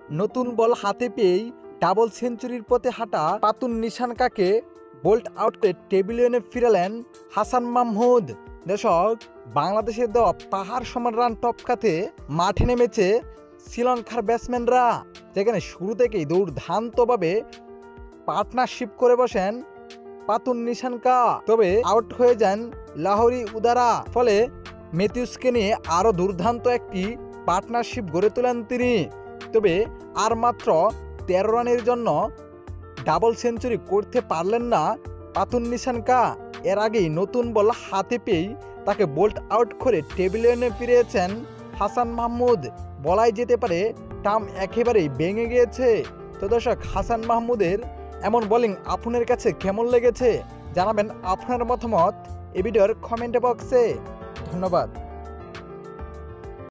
নতুন বল হাতে পেয়েই ডাবল সেঞ্চুরির পথে হাঁটা পাতুন নিশানকাকে বোল্ট আউট করে টেবিলে এনে ফিরালেন হাসান মাহমুদ। দর্শক, বাংলাদেশের দেওয়া পাহাড় সমান রান টপকাতে মাঠে নেমেছে শ্রীলঙ্কার ব্যাটসম্যানরা, যেখানে শুরু থেকেই দুর্দান্তভাবে পার্টনারশিপ করে বসেন পাতুন নিশানকা। তবে আউট হয়ে যান লাহোরি উদারা, ফলে ম্যাথিউসকে নিয়ে আরও দুর্দান্ত একটি পার্টনারশিপ গড়ে তোলেন তিনি। তবে আর মাত্র 13 রানের জন্য ডাবল সেঞ্চুরি করতে পারলেন না পাতুন নিশানকা। এর আগেই নতুন বল হাতে পেয়েই তাকে বোল্ট আউট করে টেবিলে এনে ফিরিয়েছেন হাসান মাহমুদ। বলাই যেতে পারে টার্ম একেবারেই ভেঙে গিয়েছে। তো দর্শক, হাসান মাহমুদের এমন বোলিং আপনার কাছে কেমন লেগেছে জানাবেন আপনার মতামত এই ভিডিওর কমেন্ট বক্সে। ধন্যবাদ।